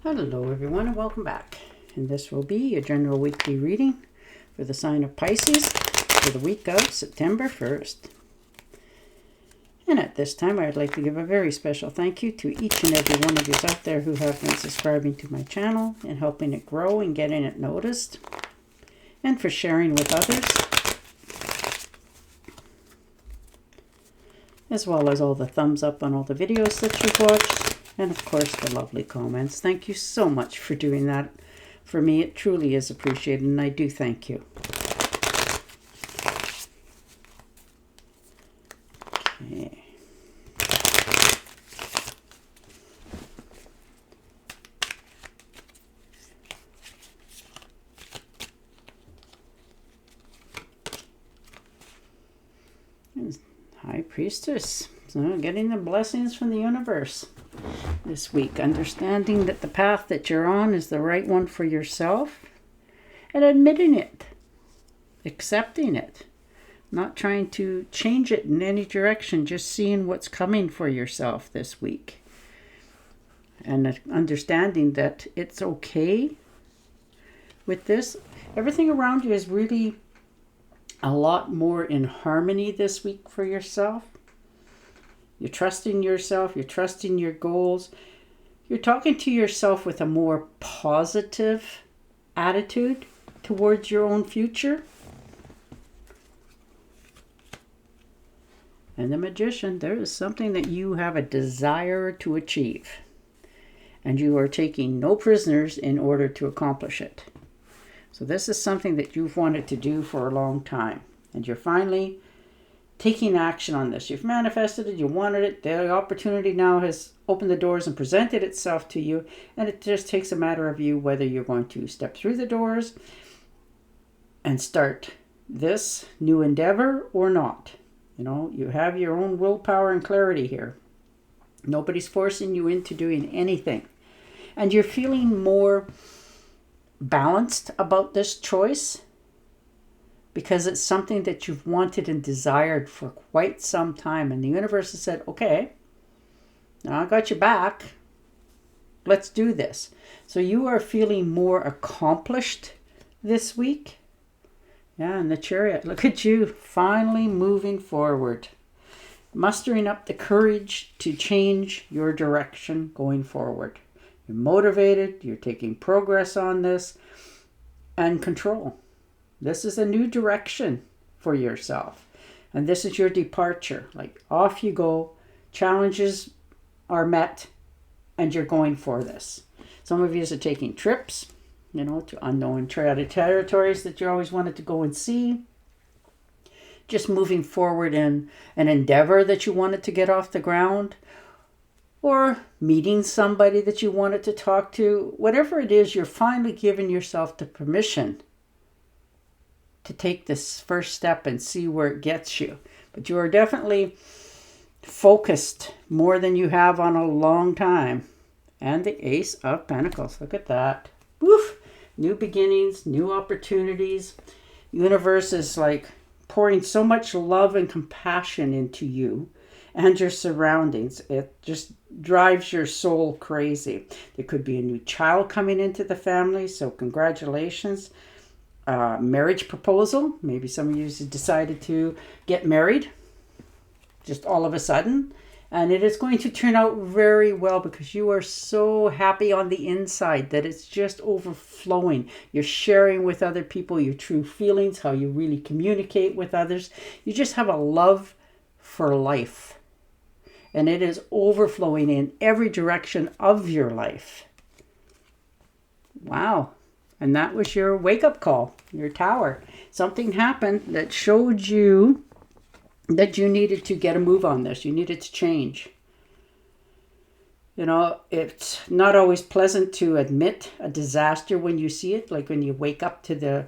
Hello everyone and welcome back. And this will be a general weekly reading for the sign of Pisces for the week of September 1st. And at this time I'd like to give a very special thank you to each and every one of you out there who have been subscribing to my channel and helping it grow and getting it noticed, and for sharing with others, as well as all the thumbs up on all the videos that you've watched. And of course, the lovely comments. Thank you so much for doing that. For me, it truly is appreciated, and I do thank you. Okay. High Priestess. So getting the blessings from the universe this week, understanding that the path that you're on is the right one for yourself, and admitting it, accepting it, not trying to change it in any direction, just seeing what's coming for yourself this week, and understanding that it's okay with this. Everything around you is really a lot more in harmony this week for yourself. You're trusting yourself, you're trusting your goals. You're talking to yourself with a more positive attitude towards your own future. And the Magician, there is something that you have a desire to achieve. And you are taking no prisoners in order to accomplish it. So this is something that you've wanted to do for a long time. And you're finally taking action on this. You've manifested it, you wanted it, the opportunity now has opened the doors and presented itself to you, and it just takes a matter of you whether you're going to step through the doors and start this new endeavor or not. You know, you have your own willpower and clarity here. Nobody's forcing you into doing anything. And you're feeling more balanced about this choice, because it's something that you've wanted and desired for quite some time. And the universe has said, okay, now I got you back. Let's do this. So you are feeling more accomplished this week. Yeah, and the Chariot, look at you finally moving forward. Mustering up the courage to change your direction going forward. You're motivated, you're taking progress on this, and control. This is a new direction for yourself. And this is your departure. Like, off you go. Challenges are met. And you're going for this. Some of you are taking trips, you know, to unknown territories that you always wanted to go and see. Just moving forward in an endeavor that you wanted to get off the ground. Or meeting somebody that you wanted to talk to. Whatever it is, you're finally giving yourself the permission to take this first step and see where it gets you. But you are definitely focused more than you have on a long time. And the Ace of Pentacles. Look at that. Woof! New beginnings, new opportunities. Universe is like pouring so much love and compassion into you and your surroundings. It just drives your soul crazy. There could be a new child coming into the family, so congratulations. Marriage proposal. Maybe some of you decided to get married just all of a sudden, and it is going to turn out very well because you are so happy on the inside that it's just overflowing. You're sharing with other people your true feelings, how you really communicate with others. You just have a love for life, and it is overflowing in every direction of your life. Wow. And that was your wake-up call, your tower. Something happened that showed you that you needed to get a move on this. You needed to change. You know, it's not always pleasant to admit a disaster when you see it, like when you wake up to the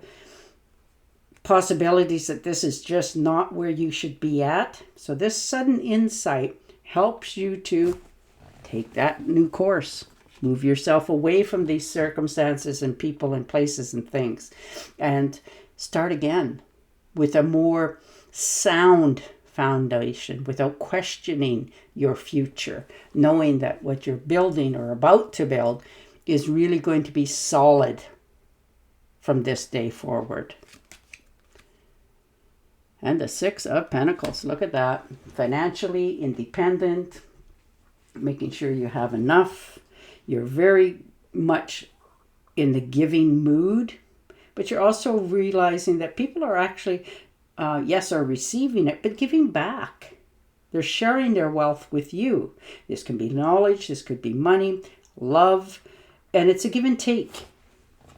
possibilities that this is just not where you should be at. So this sudden insight helps you to take that new course. Move yourself away from these circumstances and people and places and things. And start again with a more sound foundation without questioning your future. Knowing that what you're building or about to build is really going to be solid from this day forward. And the Six of Pentacles, look at that. Financially independent, making sure you have enough. You're very much in the giving mood, but you're also realizing that people are actually, yes, are receiving it, but giving back. They're sharing their wealth with you. This can be knowledge, this could be money, love, and it's a give and take.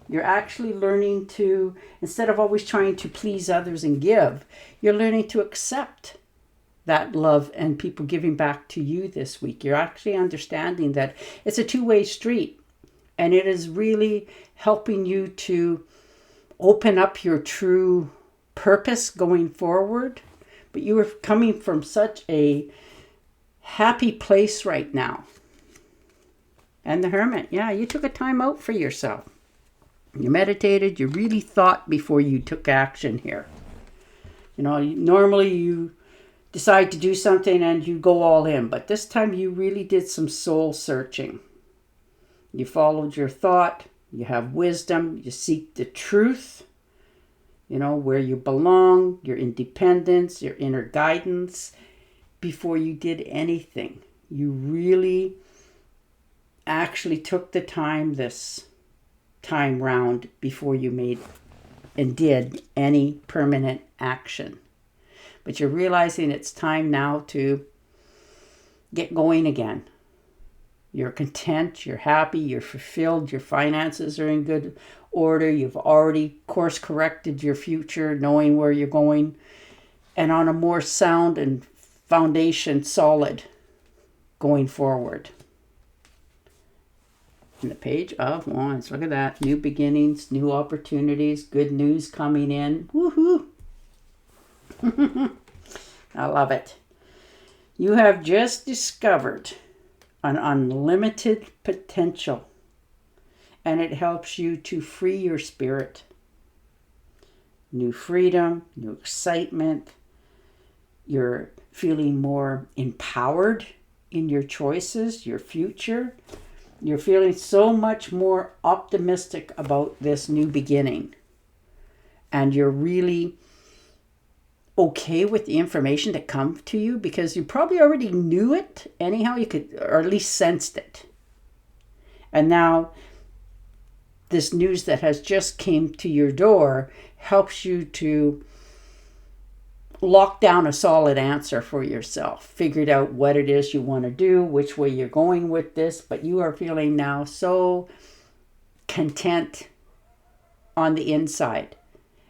You're actually learning to, instead of always trying to please others and give, you're learning to accept that love and people giving back to you this week. You're actually understanding that it's a two-way street, and it is really helping you to open up your true purpose going forward. But you are coming from such a happy place right now. And the Hermit, yeah, you took a time out for yourself. You meditated, you really thought before you took action here. You know, normally you decide to do something and you go all in, but this time you really did some soul searching. You followed your thought, you have wisdom, you seek the truth, you know, where you belong, your independence, your inner guidance, before you did anything. You really actually took the time this time round before you made and did any permanent action. But you're realizing it's time now to get going again. You're content, you're happy, you're fulfilled, your finances are in good order, you've already course corrected your future, knowing where you're going, and on a more sound and foundation solid going forward. And the Page of Wands, look at that. New beginnings, new opportunities, good news coming in. Woohoo! I love it. You have just discovered an unlimited potential, and it helps you to free your spirit. New freedom, new excitement. You're feeling more empowered in your choices, your future. You're feeling so much more optimistic about this new beginning. And you're really okay with the information that comes to you, because you probably already knew it anyhow, you could, or at least sensed it. And now this news that has just came to your door helps you to lock down a solid answer for yourself. Figured out what it is you want to do, which way you're going with this, but you are feeling now so content on the inside,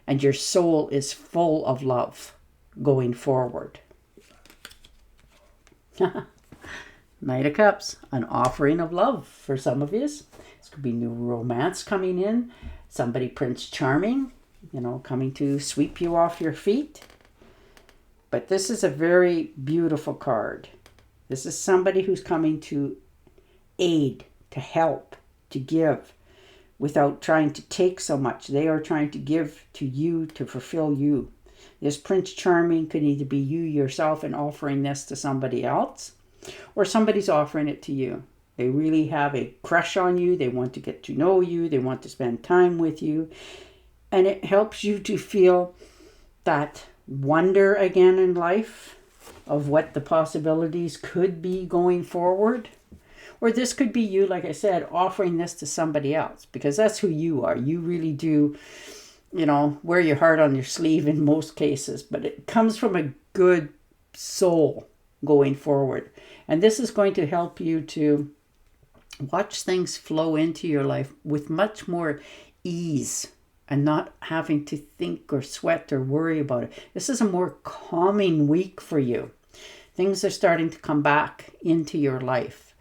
and your soul is full of love going forward. Knight of Cups, an offering of love for some of you. This could be new romance coming in. Somebody Prince Charming, you know, coming to sweep you off your feet. But this is a very beautiful card. This is somebody who's coming to aid, to help, to give, without trying to take so much. They are trying to give to you to fulfill you. This Prince Charming could either be you yourself and offering this to somebody else, or somebody's offering it to you. They really have a crush on you. They want to get to know you. They want to spend time with you. And it helps you to feel that wonder again in life of what the possibilities could be going forward. Or this could be you, like I said, offering this to somebody else, because that's who you are. You really do, you know, wear your heart on your sleeve in most cases, but it comes from a good soul going forward. And this is going to help you to watch things flow into your life with much more ease, and not having to think or sweat or worry about it. This is a more calming week for you. Things are starting to come back into your life.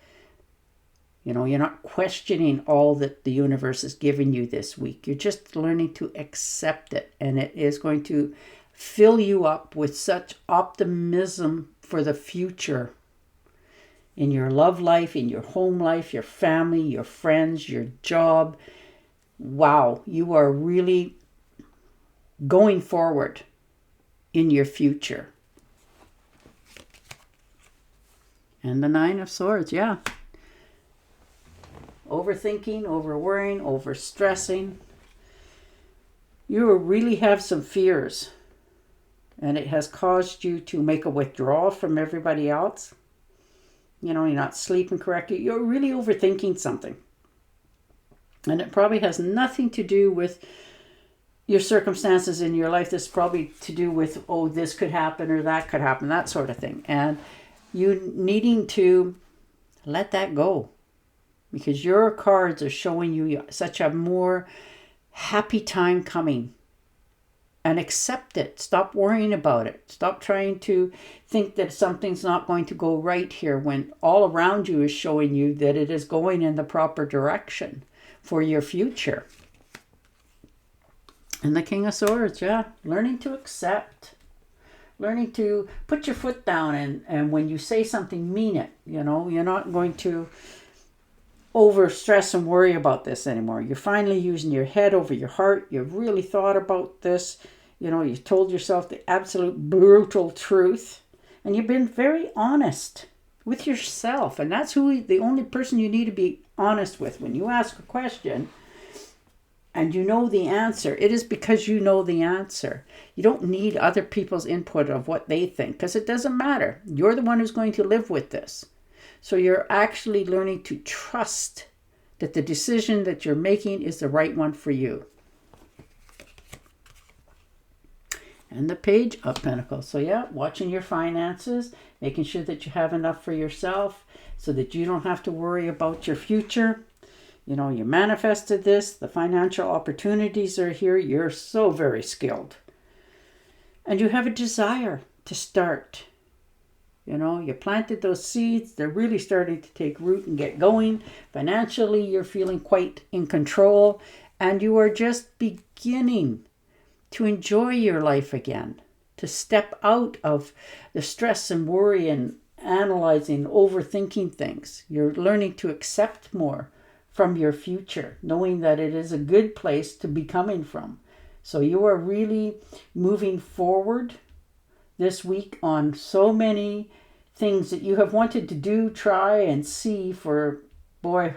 You know, you're not questioning all that the universe is giving you this week. You're just learning to accept it. And it is going to fill you up with such optimism for the future. In your love life, in your home life, your family, your friends, your job. Wow, you are really going forward in your future. And the Nine of Swords, yeah. overthinking, over-worrying, over-stressing. You really have some fears, and it has caused you to make a withdrawal from everybody else. You know, you're not sleeping correctly. You're really overthinking something. And it probably has nothing to do with your circumstances in your life. This is probably to do with, oh, this could happen or that could happen, that sort of thing. And you needing to let that go, because your cards are showing you such a more happy time coming. And accept it. Stop worrying about it. Stop trying to think that something's not going to go right here when all around you is showing you that it is going in the proper direction for your future. And the King of Swords, yeah, learning to accept. Learning to put your foot down, and when you say something, mean it. You know, you're not going to over stress and worry about this anymore. You're finally using your head over your heart. You've really thought about this. You know, you've told yourself the absolute brutal truth, and you've been very honest with yourself. And that's the only person you need to be honest with. When you ask a question and you know the answer, it is because you know the answer. You don't need other people's input of what they think, because it doesn't matter. You're the one who's going to live with this. So you're actually learning to trust that the decision that you're making is the right one for you. And the Page of Pentacles. So yeah, watching your finances, making sure that you have enough for yourself so that you don't have to worry about your future. You know, you manifested this. The financial opportunities are here. You're so very skilled. And you have a desire to start. You know, you planted those seeds. They're really starting to take root and get going. Financially, you're feeling quite in control. And you are just beginning to enjoy your life again. To step out of the stress and worry and analyzing, overthinking things. You're learning to accept more from your future, knowing that it is a good place to be coming from. So you are really moving forward this week on so many things that you have wanted to do, try, and see for, boy,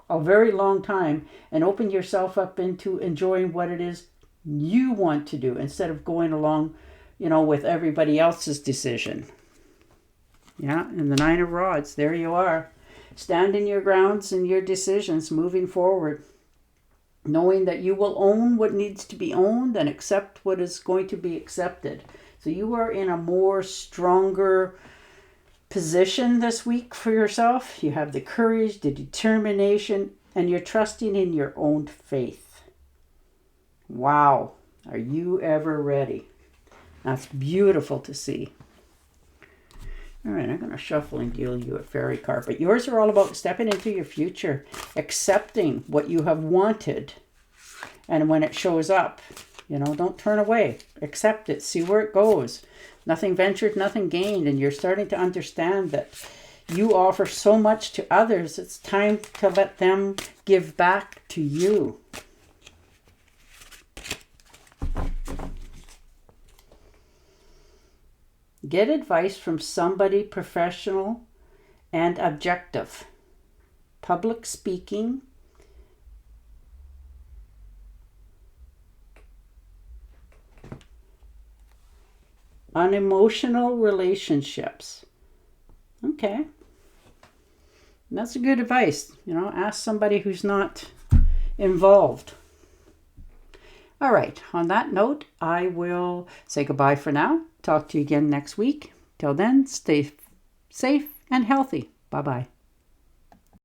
a very long time, and open yourself up into enjoying what it is you want to do instead of going along, you know, with everybody else's decision. Yeah, and the Nine of Rods, there you are. Stand in your grounds and your decisions moving forward, knowing that you will own what needs to be owned and accept what is going to be accepted. So you are in a more stronger position this week for yourself. You have the courage, the determination, and you're trusting in your own faith. Wow. Are you ever ready? That's beautiful to see. All right, I'm going to shuffle and deal you a fairy card. But yours are all about stepping into your future, accepting what you have wanted. And when it shows up, you know, don't turn away. Accept it. See where it goes. Nothing ventured, nothing gained. And you're starting to understand that you offer so much to others. It's time to let them give back to you. Get advice from somebody professional and objective. Public speaking. Unemotional relationships. Okay. That's a good advice. You know, ask somebody who's not involved. All right. On that note, I will say goodbye for now. Talk to you again next week. Till then, stay safe and healthy. Bye-bye.